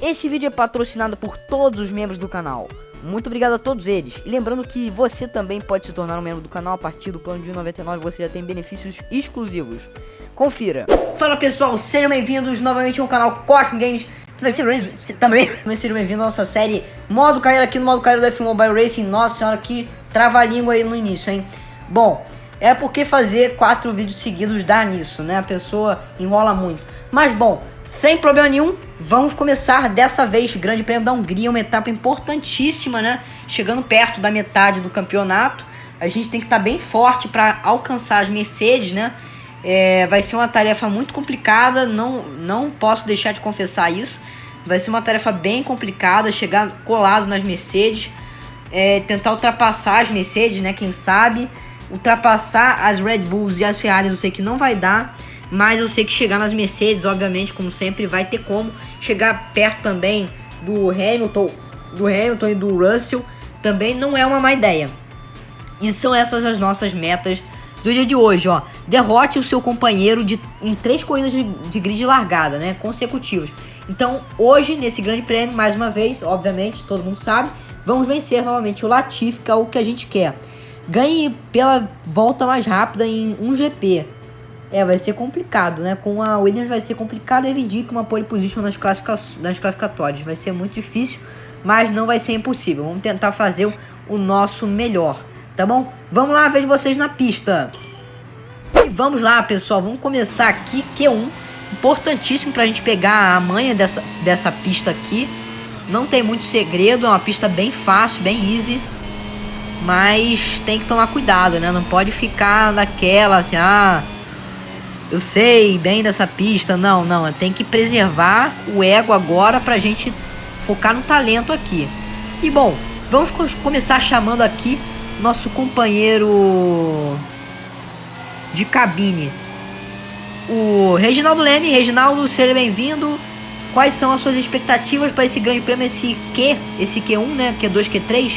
Esse vídeo é patrocinado por todos os membros do canal. Muito obrigado a todos eles. E lembrando que você também pode se tornar um membro do canal. A partir do plano de R$1,99 você já tem benefícios exclusivos. Confira. Fala pessoal, sejam bem-vindos novamente ao canal Cosmo Games. Também sejam bem-vindos à nossa série Modo Carreira aqui no Modo Carreira do F1 Mobile Racing. Nossa senhora, que trava-língua aí no início, hein? Bom, é porque fazer 4 vídeos seguidos dá nisso, né? A pessoa enrola muito. Mas bom, sem problema nenhum, vamos começar dessa vez. Grande Prêmio da Hungria, uma etapa importantíssima, né? Chegando perto da metade do campeonato, a gente tem que estar bem forte para alcançar as Mercedes, né? Vai ser uma tarefa muito complicada, não posso deixar de confessar isso. Vai ser uma tarefa bem complicada, chegar colado nas Mercedes, tentar ultrapassar as Mercedes, né? Quem sabe ultrapassar as Red Bulls e as Ferrari, eu sei que não vai dar. Mas eu sei que chegar nas Mercedes, obviamente, como sempre, vai ter como. Chegar perto também do Hamilton e do Russell também não é uma má ideia. E são essas as nossas metas do dia de hoje, ó. Derrote o seu companheiro em 3 corridas de grid largada, né, consecutivas. Então, hoje, nesse grande prêmio, mais uma vez, obviamente, todo mundo sabe, vamos vencer novamente o Latifi, que é o que a gente quer. Ganhe pela volta mais rápida em um GP. Vai ser complicado, né? Com a Williams vai ser complicado reivindicar uma pole position nas classificatórias. Vai ser muito difícil, mas não vai ser impossível. Vamos tentar fazer o nosso melhor, tá bom? Vamos lá, vejo vocês na pista. E vamos lá, pessoal. Vamos começar aqui, Q1. Importantíssimo pra gente pegar a manha dessa pista aqui. Não tem muito segredo, é uma pista bem fácil, bem easy. Mas tem que tomar cuidado, né? Não pode ficar naquela assim, eu sei bem dessa pista. Não, tem que preservar o ego agora pra gente focar no talento aqui. E bom, vamos começar chamando aqui nosso companheiro de cabine, o Reginaldo Leme. Reginaldo, seja bem-vindo. Quais são as suas expectativas para esse grande prêmio, esse Q1, né? Q2, Q3?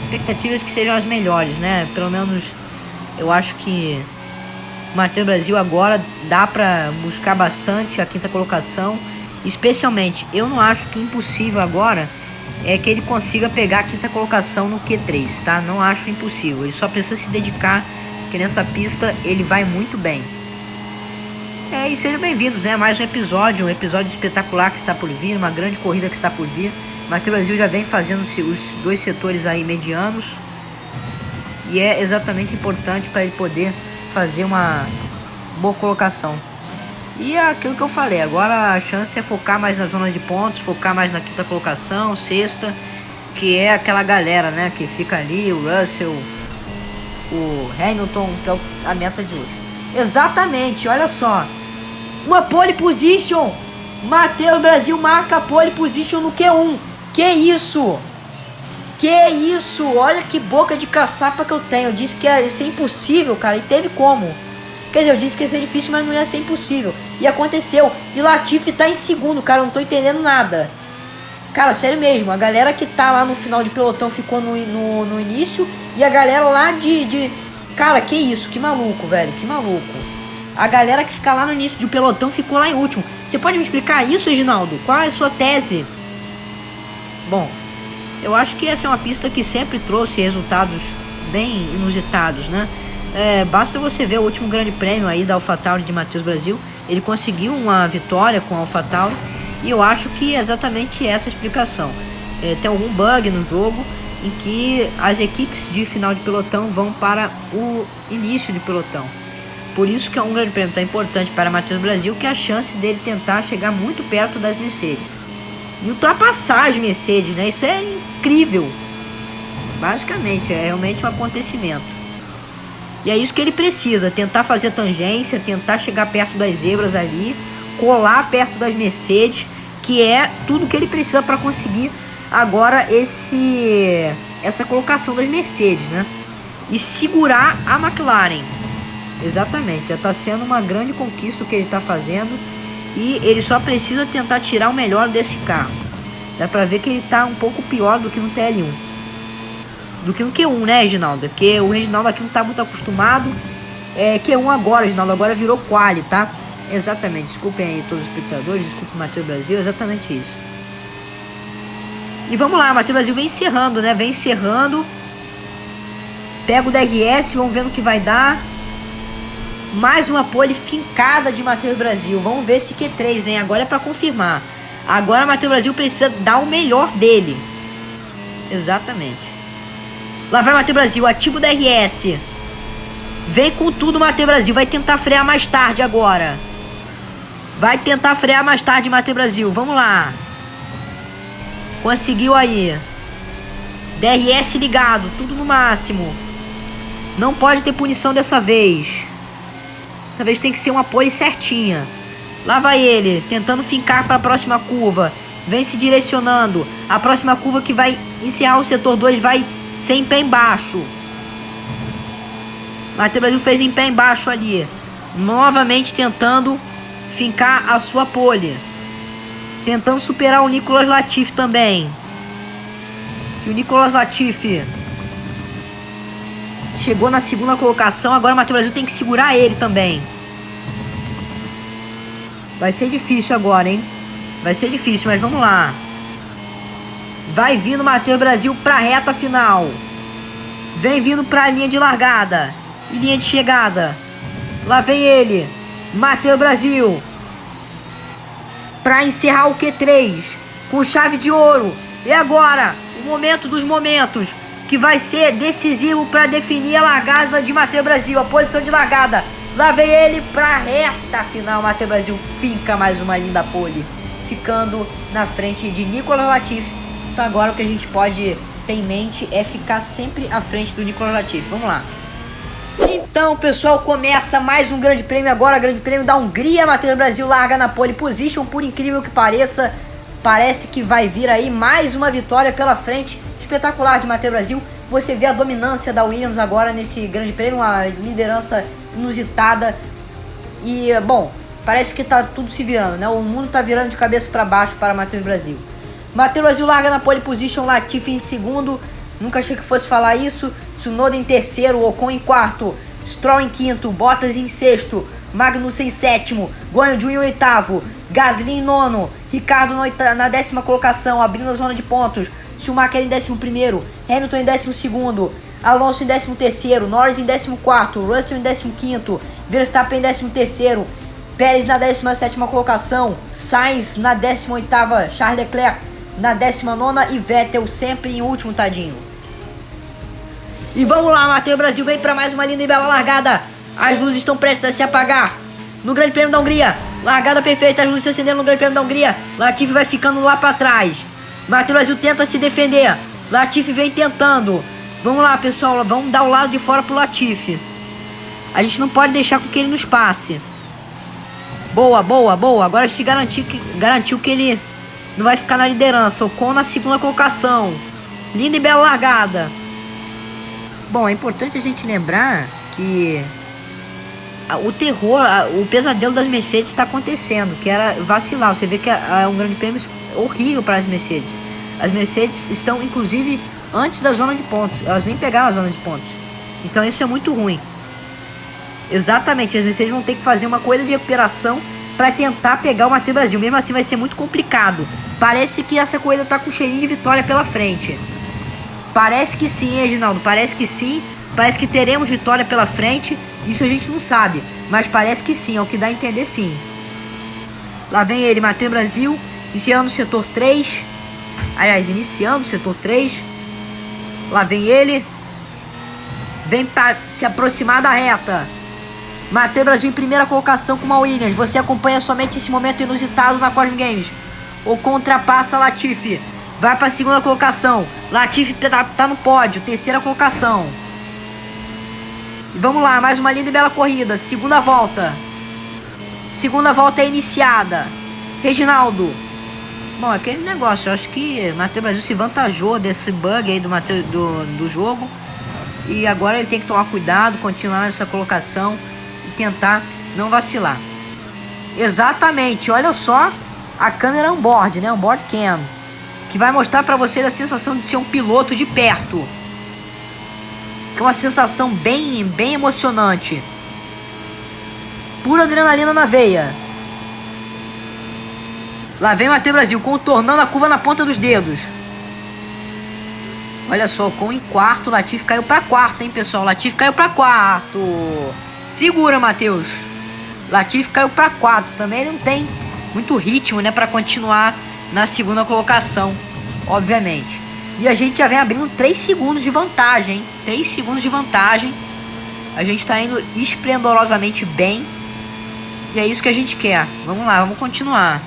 Expectativas que sejam as melhores, né? Pelo menos eu acho que Matheus Brasil agora dá para buscar bastante a 5ª colocação. Especialmente, eu não acho que impossível agora é que ele consiga pegar a 5ª colocação no Q3, tá? Não acho impossível. Ele só precisa se dedicar, que nessa pista ele vai muito bem. E sejam bem-vindos, né? Mais um episódio espetacular que está por vir, uma grande corrida que está por vir. Matheus Brasil já vem fazendo os 2 setores aí medianos. E é exatamente importante para ele poder fazer uma boa colocação. E é aquilo que eu falei, agora a chance é focar mais na zona de pontos, focar mais na 5ª colocação, 6ª, que é aquela galera, né, que fica ali, o Russell, o Hamilton, que é a meta de hoje. Exatamente, olha só, uma pole position, Matheus Brasil marca a pole position no Q1, que isso? Que isso, olha que boca de caçapa que eu tenho. Eu disse que ia ser impossível, cara, e teve como. Quer dizer, eu disse que ia ser difícil, mas não ia ser impossível. E aconteceu. E Latifi tá em segundo, cara, eu não tô entendendo nada. Cara, sério mesmo, a galera que tá lá no final de pelotão ficou no início. E a galera lá Cara, que isso, que maluco, velho, que maluco. A galera que fica lá no início de pelotão ficou lá em último. Você pode me explicar isso, Reginaldo? Qual é a sua tese? Bom, eu acho que essa é uma pista que sempre trouxe resultados bem inusitados, né? Basta você ver o último grande prêmio aí da AlphaTauri de Matheus Brasil. Ele conseguiu uma vitória com a AlphaTauri. E eu acho que é exatamente essa a explicação. Tem algum bug no jogo em que as equipes de final de pelotão vão para o início de pelotão. Por isso que é um grande prêmio tão importante para Matheus Brasil, que é a chance dele tentar chegar muito perto das Mercedes. E ultrapassar as Mercedes, né? Isso é incrível. Basicamente, é realmente um acontecimento. E é isso que ele precisa. Tentar fazer tangência, tentar chegar perto das zebras ali, colar perto das Mercedes, que é tudo que ele precisa para conseguir agora essa colocação das Mercedes, né? E segurar a McLaren. Exatamente, já está sendo uma grande conquista o que ele está fazendo. E ele só precisa tentar tirar o melhor desse carro. Dá pra ver que ele tá um pouco pior do que no TL1. Do que no Q1, né, Reginaldo? Porque o Reginaldo aqui não tá muito acostumado. Q1 agora, Reginaldo. Agora virou quali, tá? Exatamente. Desculpem aí todos os espectadores. Desculpe o Matheus Brasil. Exatamente isso. E vamos lá, Matheus Brasil vem encerrando, né? Vem encerrando. Pega o DRS, vamos ver no que vai dar. Mais uma pole fincada de Matheus Brasil. Vamos ver esse Q3, hein? Agora é pra confirmar. Agora Matheus Brasil precisa dar o melhor dele. Exatamente. Lá vai Matheus Brasil, ativa o DRS. Vem com tudo Matheus Brasil. Vai tentar frear mais tarde agora. Vai tentar frear mais tarde Matheus Brasil. Vamos lá. Conseguiu aí. DRS ligado, tudo no máximo. Não pode ter punição dessa vez. Dessa vez tem que ser uma pole certinha. Lá vai ele, tentando fincar para a próxima curva. Vem se direcionando. A próxima curva que vai encerrar o setor 2 vai ser em pé embaixo. Matheus Brasil fez em pé embaixo ali. Novamente tentando fincar a sua pole. Tentando superar o Nicolas Latifi também. E o Nicolas Latifi chegou na segunda colocação. Agora o Matheus Brasil tem que segurar ele também. Vai ser difícil agora, hein? Vai ser difícil, mas vamos lá. Vai vindo o Matheus Brasil pra reta final. Vem vindo pra linha de largada e linha de chegada. Lá vem ele, Matheus Brasil, pra encerrar o Q3 com chave de ouro. E agora, o momento dos momentos, que vai ser decisivo para definir a largada de Matheus Brasil, a posição de largada. Lá vem ele pra reta final. Matheus Brasil finca mais uma linda pole, ficando na frente de Nicolas Latifi. Então agora o que a gente pode ter em mente é ficar sempre à frente do Nicolas Latifi. Vamos lá. Então, pessoal, começa mais um grande prêmio agora, grande prêmio da Hungria. Matheus Brasil larga na pole position, por incrível que pareça. Parece que vai vir aí mais uma vitória pela frente. Espetacular de Matheus Brasil. Você vê a dominância da Williams agora nesse grande prêmio, uma liderança inusitada. E, bom, parece que tá tudo se virando, né? O mundo tá virando de cabeça para baixo para Matheus Brasil. Matheus Brasil larga na pole position, Latifi em segundo. Nunca achei que fosse falar isso. Tsunoda em terceiro, Ocon em quarto, Stroll em quinto, Bottas em sexto, Magnussen em sétimo, Guanyu Zhou em oitavo, Gasly em nono, Ricardo na décima colocação, abrindo a zona de pontos, Schumacher em 11º, Hamilton em 12º, Alonso em 13º, Norris em 14º, Russell em 15º, Verstappen em 13º, Pérez na 17ª colocação, Sainz na 18ª, Charles Leclerc na 19ª e Vettel sempre em último, tadinho. E vamos lá, Matheus Brasil vem para mais uma linda e bela largada. As luzes estão prestes a se apagar no Grande Prêmio da Hungria. Largada perfeita, as luzes se acendendo no Grande Prêmio da Hungria. Latifi vai ficando lá para trás. Matheus Brasil tenta se defender. Latifi vem tentando. Vamos lá, pessoal, vamos dar o lado de fora pro Latifi. A gente não pode deixar com que ele nos passe. Boa, boa, boa. Agora a gente garantiu que ele não vai ficar na liderança. Ocon na segunda colocação. Linda e bela largada. Bom, é importante a gente lembrar que o terror, o pesadelo das Mercedes está acontecendo, que era vacilar. Você vê que é um grande prêmio horrível para as Mercedes. As Mercedes estão, inclusive, antes da zona de pontos. Elas nem pegaram a zona de pontos. Então isso é muito ruim. Exatamente, as Mercedes vão ter que fazer uma corrida de recuperação para tentar pegar o Matheus Brasil. Mesmo assim vai ser muito complicado. Parece que essa corrida está com cheirinho de vitória pela frente. Parece que sim, Reginaldo, parece que sim. Parece que teremos vitória pela frente. Isso a gente não sabe, mas parece que sim, é o que dá a entender sim. Lá vem ele, Matheus Brasil, iniciando o setor 3. Aliás, iniciando o setor 3. Lá vem ele. Vem para se aproximar da reta. Matheus Brasil em primeira colocação com uma Williams. Você acompanha somente esse momento inusitado na Cosmic Games. O contrapassa Latifi. Vai para a segunda colocação. Latifi tá no pódio, terceira colocação. E vamos lá, mais uma linda e bela corrida. Segunda volta. Segunda volta é iniciada. Reginaldo. Bom, aquele negócio, eu acho que Matheus Brasil se vantajou desse bug aí do jogo. E agora ele tem que tomar cuidado, continuar nessa colocação e tentar não vacilar. Exatamente, olha só a câmera on-board, né? On-board cam, que vai mostrar para vocês a sensação de ser um piloto de perto. Que é uma sensação bem emocionante. Pura adrenalina na veia. Lá vem o Matheus Brasil contornando a curva na ponta dos dedos. Olha só, com em quarto, Latifi caiu pra quarto, hein, pessoal? Latifi caiu pra quarto. Segura, Matheus. Latifi caiu pra quarto. Também ele não tem muito ritmo, né, pra continuar na segunda colocação, obviamente. E a gente já vem abrindo 3 segundos de vantagem, hein? 3 segundos de vantagem. A gente tá indo esplendorosamente bem. E é isso que a gente quer. Vamos lá, vamos continuar.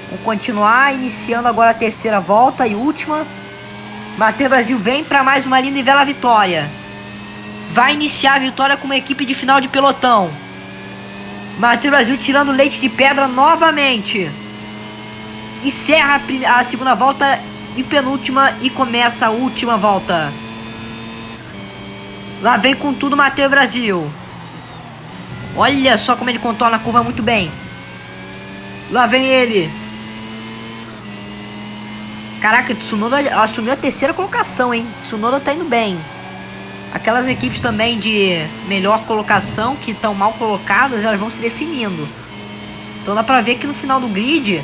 Vamos continuar, iniciando agora a terceira volta e última. Matheus Brasil vem para mais uma linda e bela vitória. Vai iniciar a vitória com uma equipe de final de pelotão. Matheus Brasil tirando leite de pedra novamente. Encerra a segunda volta e penúltima e começa a última volta. Lá vem com tudo Matheus Brasil. Olha só como ele contorna a curva muito bem. Lá vem ele. Caraca, Tsunoda assumiu a terceira colocação, hein? Tsunoda tá indo bem. Aquelas equipes também de melhor colocação, que estão mal colocadas, elas vão se definindo. Então dá pra ver que no final do grid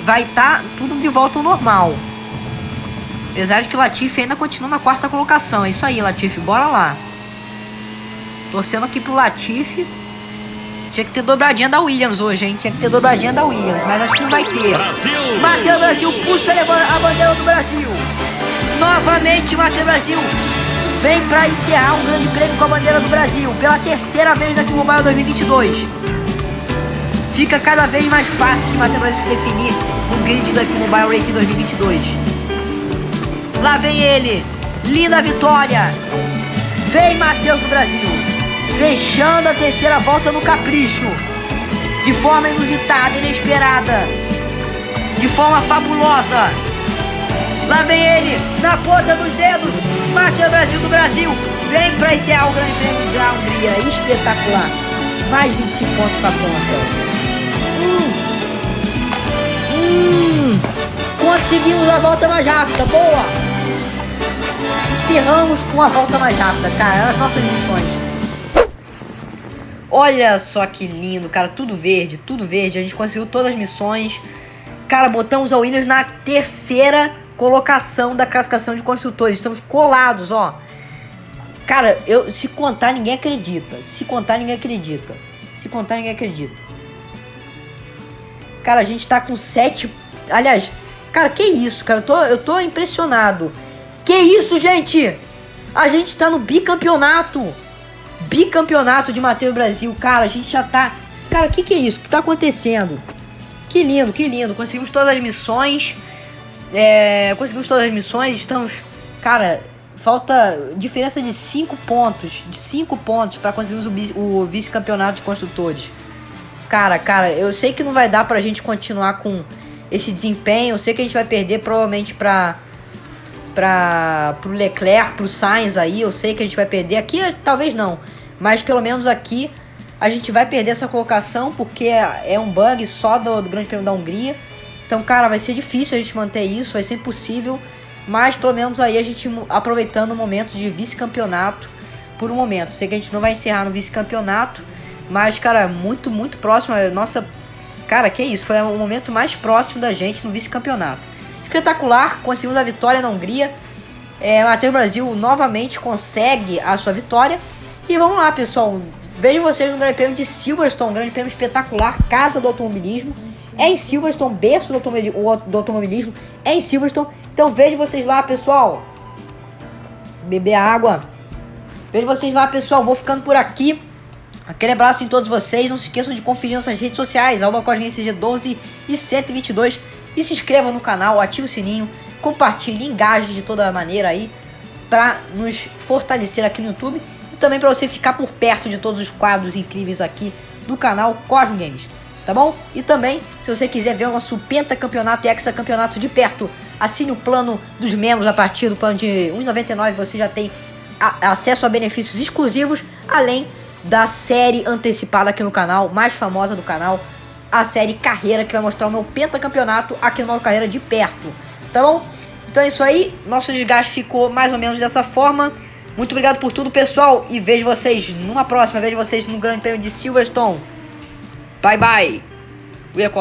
vai estar tudo de volta ao normal. Apesar de que o Latifi ainda continua na quarta colocação. É isso aí, Latifi, bora lá. Torcendo aqui pro Latifi. Tinha que ter dobradinha da Williams hoje, hein? Tinha que ter dobradinha da Williams, mas acho que não vai ter. Matheus Brasil puxa a bandeira do Brasil. Novamente, Matheus Brasil vem para encerrar um grande prêmio com a bandeira do Brasil. Pela terceira vez na F-Mobile 2022. Fica cada vez mais fácil de Matheus Brasil se definir no grid da F-Mobile Racing 2022. Lá vem ele. Linda vitória. Vem Matheus do Brasil. Fechando a terceira volta no capricho. De forma inusitada, inesperada. De forma fabulosa. Lá vem ele, na ponta dos dedos. Matheus Brasil do Brasil. Vem para encerrar o Grande Prêmio da Hungria. Espetacular. Mais 25 pontos para a conta. Conseguimos a volta mais rápida. Boa. Encerramos com a volta mais rápida, cara. As nossas missões. Olha só que lindo, cara, tudo verde, a gente conseguiu todas as missões. Cara, botamos a Williams na terceira colocação da classificação de construtores. Estamos colados, ó. Cara, se contar ninguém acredita. Cara, a gente tá com 7... Aliás, cara, que isso, cara, eu tô impressionado. Que isso, gente? A gente tá no bicampeonato de Matheus Brasil, cara, a gente já tá... Cara, que é isso? O que tá acontecendo? Que lindo, conseguimos todas as missões. Estamos... Cara, falta diferença de 5 pontos. De 5 pontos pra conseguirmos o vice-campeonato de construtores. Cara, eu sei que não vai dar pra gente continuar com esse desempenho. Eu sei que a gente vai perder provavelmente pro Leclerc, pro Sainz aí. Eu sei que a gente vai perder. Aqui talvez não, mas pelo menos aqui a gente vai perder essa colocação, porque é um bug só do Grande Prêmio da Hungria. Então, cara, vai ser difícil a gente manter isso, vai ser impossível. Mas pelo menos aí a gente aproveitando o momento de vice-campeonato por um momento. Sei que a gente não vai encerrar no vice-campeonato, mas, cara, muito próximo. Nossa, cara, que isso, foi o momento mais próximo da gente no vice-campeonato. Espetacular, conseguimos a vitória na Hungria. Matheus Brasil novamente consegue a sua vitória. E vamos lá, pessoal. Vejo vocês no Grande Prêmio de Silverstone, um grande prêmio espetacular, casa do automobilismo. É em Silverstone, berço do automobilismo, é em Silverstone. Então vejo vocês lá, pessoal. Beber água. Vejo vocês lá, pessoal. Vou ficando por aqui. Aquele abraço em todos vocês. Não se esqueçam de conferir nossas redes sociais, @CosGameCG12 e 122. E se inscreva no canal, ative o sininho, compartilhe, engaje de toda maneira aí, pra nos fortalecer aqui no YouTube. E também para você ficar por perto de todos os quadros incríveis aqui do canal Cosmo Games, tá bom? E também, se você quiser ver o nosso pentacampeonato e hexacampeonato de perto, assine o plano dos membros. A partir do plano de R$ 1,99 você já tem acesso a benefícios exclusivos, além da série antecipada aqui no canal, mais famosa do canal, a série Carreira, que vai mostrar o meu pentacampeonato aqui no modo Carreira de perto, tá bom? Então é isso aí, nosso desgaste ficou mais ou menos dessa forma. Muito obrigado por tudo, pessoal, e vejo vocês numa próxima, vejo vocês no Grande Prêmio de Silverstone. Bye bye. We are